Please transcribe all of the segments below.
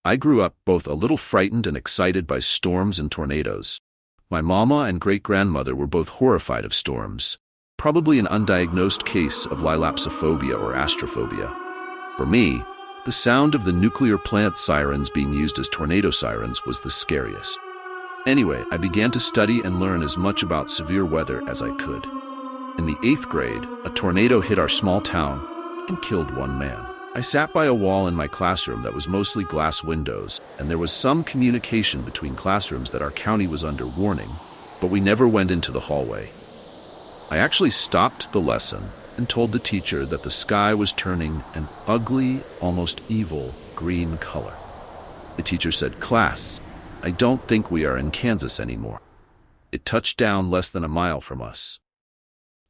I grew up both a little frightened and excited by storms and tornadoes. My mama and great-grandmother were both horrified of storms, probably an undiagnosed case of lilapsophobia or astrophobia. For me, the sound of the nuclear plant sirens being used as tornado sirens was the scariest. Anyway, I began to study and learn as much about severe weather as I could. In the 8th grade, a tornado hit our small town and killed one man. I sat by a wall in my classroom that was mostly glass windows, and there was some communication between classrooms that our county was under warning, but we never went into the hallway. I actually stopped the lesson and told the teacher that the sky was turning an ugly, almost evil green color. The teacher said, "Class, I don't think we are in Kansas anymore." It touched down less than a mile from us.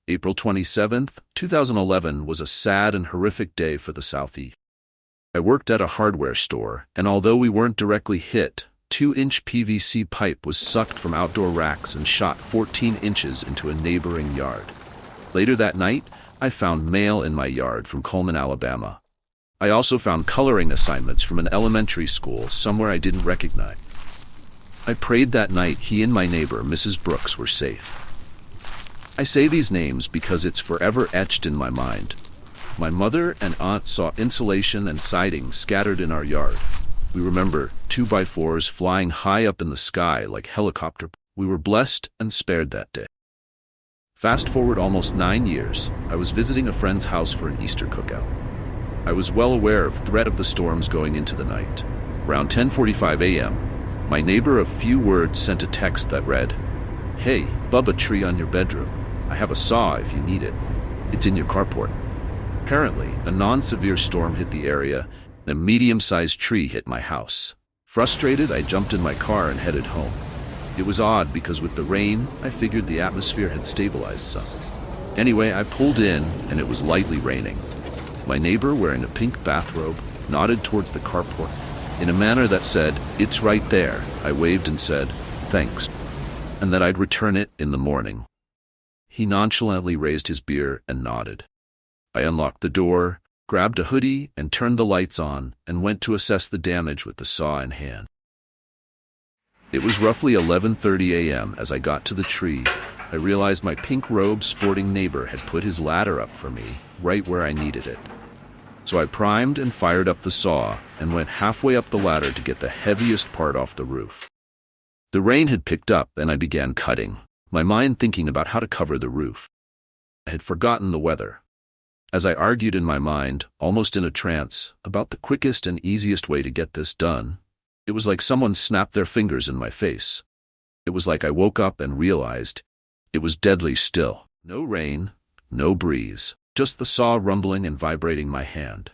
April 27th, 2011 was a sad and horrific day for the Southeast. I worked at a hardware store, and although we weren't directly hit, 2-inch PVC pipe was sucked from outdoor racks and shot 14 inches into a neighboring yard. Later that night, I found mail in my yard from Coleman, Alabama. I also found coloring assignments from an elementary school somewhere I didn't recognize. I prayed that night he and my neighbor, Mrs. Brooks, were safe. I say these names because it's forever etched in my mind. My mother and aunt saw insulation and siding scattered in our yard. We remember 2x4s flying high up in the sky like helicopters. We were blessed and spared that day. Fast forward almost 9 years, I was visiting a friend's house for an Easter cookout. I was well aware of threat of the storms going into the night. Around 10:45 a.m., my neighbor of few words sent a text that read, "Hey, Bubba tree on your bedroom. I have a saw if you need it. It's in your carport." Apparently, a non-severe storm hit the area, and a medium-sized tree hit my house. Frustrated, I jumped in my car and headed home. It was odd because with the rain, I figured the atmosphere had stabilized some. Anyway, I pulled in, and it was lightly raining. My neighbor, wearing a pink bathrobe, nodded towards the carport. In a manner that said, "It's right there," I waved and said, "Thanks," and that I'd return it in the morning. He nonchalantly raised his beer and nodded. I unlocked the door, grabbed a hoodie, and turned the lights on, and went to assess the damage with the saw in hand. It was roughly 11:30 a.m. as I got to the tree. I realized my pink-robed sporting neighbor had put his ladder up for me, right where I needed it. So I primed and fired up the saw and went halfway up the ladder to get the heaviest part off the roof. The rain had picked up and I began cutting, my mind thinking about how to cover the roof. I had forgotten the weather. As I argued in my mind, almost in a trance, about the quickest and easiest way to get this done, it was like someone snapped their fingers in my face. It was like I woke up and realized it was deadly still. No rain, no breeze, just the saw rumbling and vibrating my hand.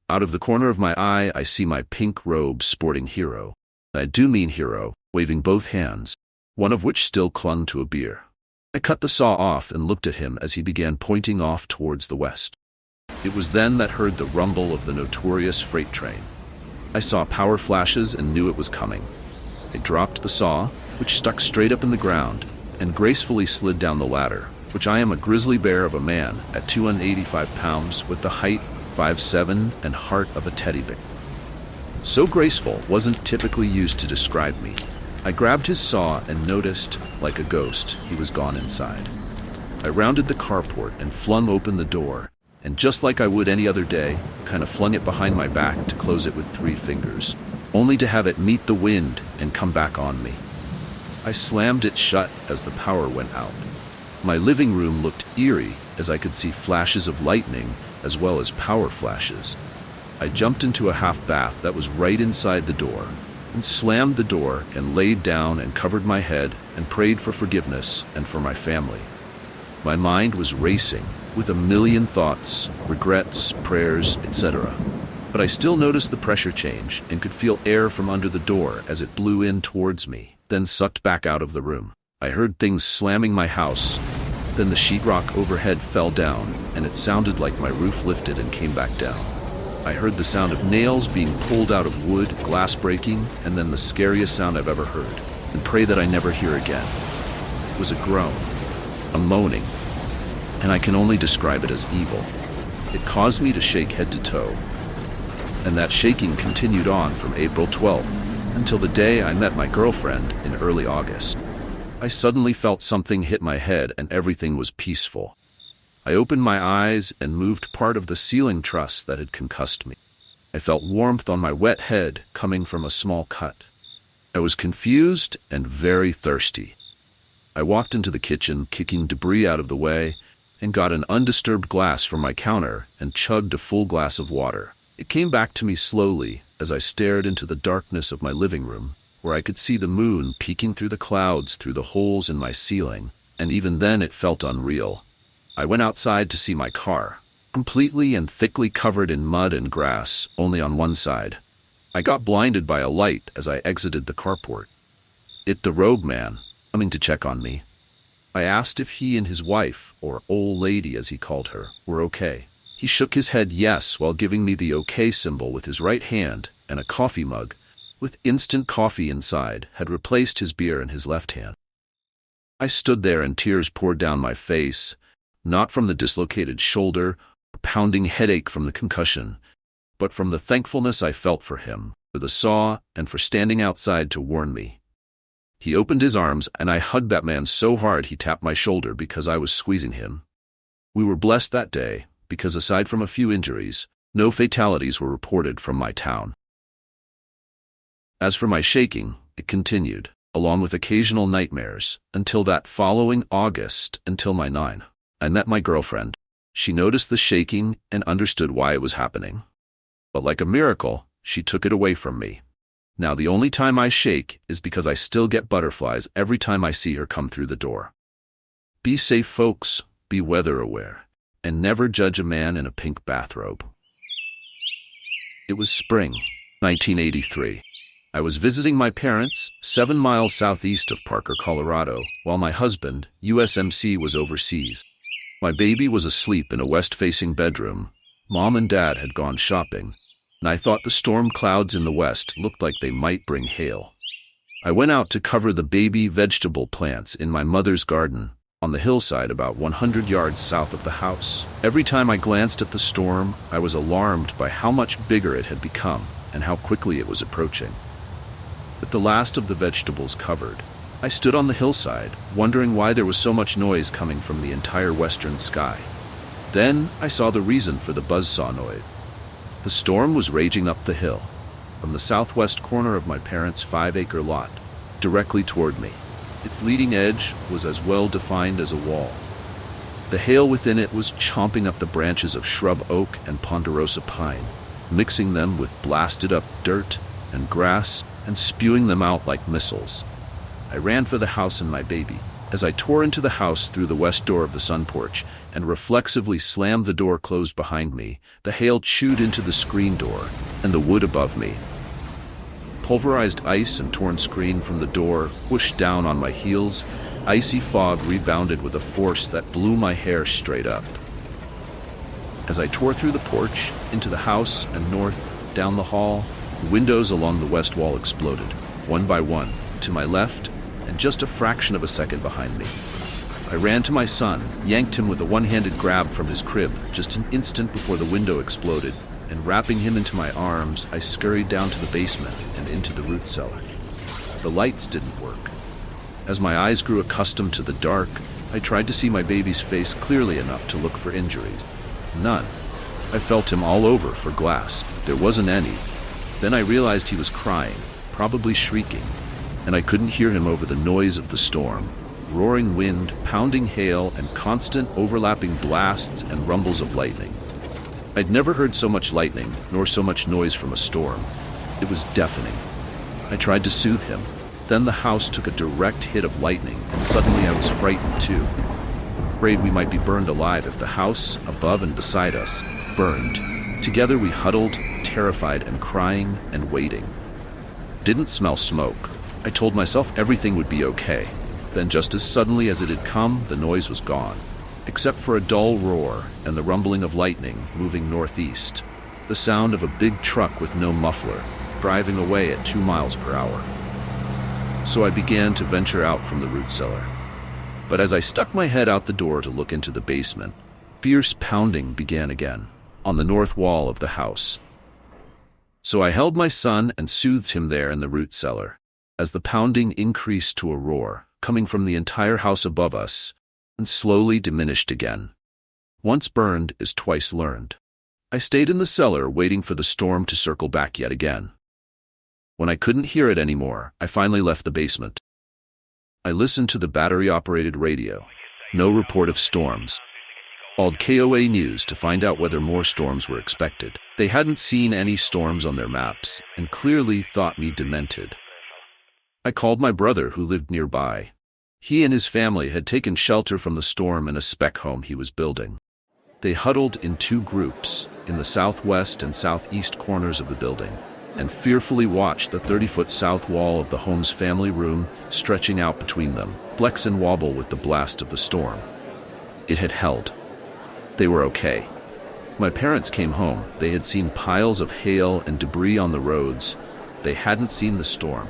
Out of the corner of my eye, I see my pink-robed sporting hero. I do mean hero, waving both hands, one of which still clung to a beer. I cut the saw off and looked at him as he began pointing off towards the west. It was then that I heard the rumble of the notorious freight train. I saw power flashes and knew it was coming. I dropped the saw, which stuck straight up in the ground, and gracefully slid down the ladder, which I am a grizzly bear of a man at 285 pounds with the height 5'7" and heart of a teddy bear. So graceful wasn't typically used to describe me. I grabbed his saw and noticed, like a ghost, he was gone inside. I rounded the carport and flung open the door, and just like I would any other day, kind of flung it behind my back to close it with 3 fingers, only to have it meet the wind and come back on me. I slammed it shut as the power went out. My living room looked eerie as I could see flashes of lightning as well as power flashes. I jumped into a half bath that was right inside the door and slammed the door and laid down and covered my head and prayed for forgiveness and for my family. My mind was racing with a million thoughts, regrets, prayers, etc. But I still noticed the pressure change and could feel air from under the door as it blew in towards me, then sucked back out of the room. I heard things slamming my house, then the sheetrock overhead fell down, and it sounded like my roof lifted and came back down. I heard the sound of nails being pulled out of wood, glass breaking, and then the scariest sound I've ever heard, and pray that I never hear again. It was a groan, a moaning, and I can only describe it as evil. It caused me to shake head to toe. And that shaking continued on from April 12th until the day I met my girlfriend in early August. I suddenly felt something hit my head and everything was peaceful. I opened my eyes and moved part of the ceiling truss that had concussed me. I felt warmth on my wet head coming from a small cut. I was confused and very thirsty. I walked into the kitchen, kicking debris out of the way, and got an undisturbed glass from my counter and chugged a full glass of water. It came back to me slowly as I stared into the darkness of my living room, where I could see the moon peeking through the clouds through the holes in my ceiling, and even then it felt unreal. I went outside to see my car, completely and thickly covered in mud and grass, only on one side. I got blinded by a light as I exited the carport. It the rogue man, coming to check on me. I asked if he and his wife, or old lady as he called her, were okay. He shook his head yes while giving me the okay symbol with his right hand, and a coffee mug, with instant coffee inside, had replaced his beer in his left hand. I stood there and tears poured down my face, not from the dislocated shoulder or pounding headache from the concussion, but from the thankfulness I felt for him, for the saw, and for standing outside to warn me. He opened his arms and I hugged that man so hard he tapped my shoulder because I was squeezing him. We were blessed that day because aside from a few injuries, no fatalities were reported from my town. As for my shaking, it continued, along with occasional nightmares, until that following August, until my 9. I met my girlfriend. She noticed the shaking and understood why it was happening. But like a miracle, she took it away from me. Now the only time I shake is because I still get butterflies every time I see her come through the door. Be safe, folks, be weather aware, and never judge a man in a pink bathrobe. It was spring, 1983. I was visiting my parents, 7 miles southeast of Parker, Colorado, while my husband, USMC, was overseas. My baby was asleep in a west-facing bedroom. Mom and Dad had gone shopping, and I thought the storm clouds in the west looked like they might bring hail. I went out to cover the baby vegetable plants in my mother's garden, on the hillside about 100 yards south of the house. Every time I glanced at the storm, I was alarmed by how much bigger it had become and how quickly it was approaching. With the last of the vegetables covered, I stood on the hillside, wondering why there was so much noise coming from the entire western sky. Then I saw the reason for the buzzsaw noise. The storm was raging up the hill, from the southwest corner of my parents' 5-acre lot, directly toward me. Its leading edge was as well defined as a wall. The hail within it was chomping up the branches of shrub oak and ponderosa pine, mixing them with blasted up dirt and grass and spewing them out like missiles. I ran for the house and my baby. As I tore into the house through the west door of the sun porch and reflexively slammed the door closed behind me, the hail chewed into the screen door and the wood above me. Pulverized ice and torn screen from the door whooshed down on my heels. Icy fog rebounded with a force that blew my hair straight up. As I tore through the porch, into the house and north, down the hall, the windows along the west wall exploded, one by one, to my left, and just a fraction of a second behind me. I ran to my son, yanked him with a one-handed grab from his crib just an instant before the window exploded, and wrapping him into my arms, I scurried down to the basement and into the root cellar. The lights didn't work. As my eyes grew accustomed to the dark, I tried to see my baby's face clearly enough to look for injuries. None. I felt him all over for glass. There wasn't any. Then I realized he was crying, probably shrieking, and I couldn't hear him over the noise of the storm. Roaring wind, pounding hail, and constant overlapping blasts and rumbles of lightning. I'd never heard so much lightning, nor so much noise from a storm. It was deafening. I tried to soothe him. Then the house took a direct hit of lightning, and suddenly I was frightened too. Afraid we might be burned alive if the house, above and beside us, burned. Together we huddled, terrified and crying and waiting. Didn't smell smoke. I told myself everything would be okay. Then just as suddenly as it had come, the noise was gone, except for a dull roar and the rumbling of lightning moving northeast. The sound of a big truck with no muffler, driving away at 2 miles per hour. So I began to venture out from the root cellar. But as I stuck my head out the door to look into the basement, fierce pounding began again, on the north wall of the house. So I held my son and soothed him there in the root cellar, as the pounding increased to a roar, coming from the entire house above us, and slowly diminished again. Once burned is twice learned. I stayed in the cellar waiting for the storm to circle back yet again. When I couldn't hear it anymore, I finally left the basement. I listened to the battery-operated radio. No report of storms. Called KOA News to find out whether more storms were expected. They hadn't seen any storms on their maps and clearly thought me demented. I called my brother who lived nearby. He and his family had taken shelter from the storm in a spec home he was building. They huddled in two groups in the southwest and southeast corners of the building and fearfully watched the 30-foot south wall of the home's family room stretching out between them, flex and wobble with the blast of the storm. It had held. They were okay. My parents came home. They had seen piles of hail and debris on the roads. They hadn't seen the storm.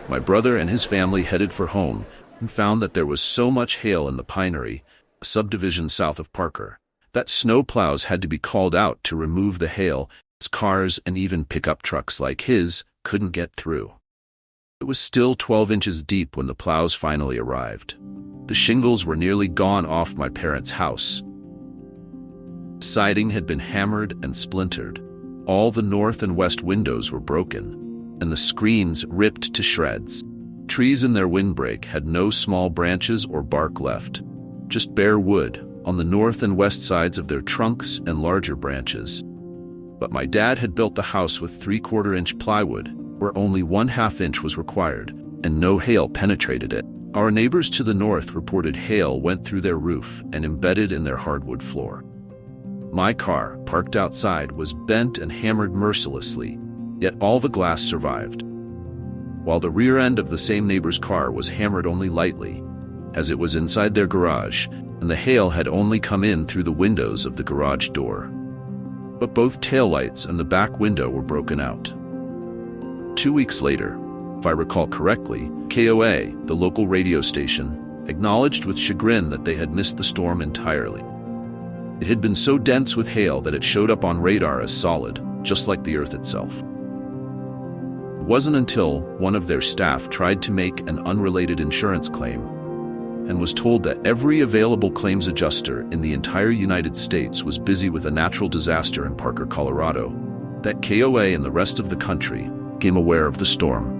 My brother and his family headed for home and found that there was so much hail in the Pinery, a subdivision south of Parker, that snow plows had to be called out to remove the hail. Cars and even pickup trucks like his couldn't get through. It was still 12 inches deep when the plows finally arrived. The shingles were nearly gone off my parents' house. Siding had been hammered and splintered. All the north and west windows were broken, and the screens ripped to shreds. Trees in their windbreak had no small branches or bark left, just bare wood on the north and west sides of their trunks and larger branches. But my dad had built the house with 3/4-inch plywood, where only 1/2 inch was required, and no hail penetrated it. Our neighbors to the north reported hail went through their roof and embedded in their hardwood floor. My car, parked outside, was bent and hammered mercilessly, yet all the glass survived, while the rear end of the same neighbor's car was hammered only lightly, as it was inside their garage, and the hail had only come in through the windows of the garage door. But both taillights and the back window were broken out. 2 weeks later, if I recall correctly, KOA, the local radio station, acknowledged with chagrin that they had missed the storm entirely. It had been so dense with hail that it showed up on radar as solid, just like the Earth itself. It wasn't until one of their staff tried to make an unrelated insurance claim and was told that every available claims adjuster in the entire United States was busy with a natural disaster in Parker, Colorado, that KOA and the rest of the country became aware of the storm.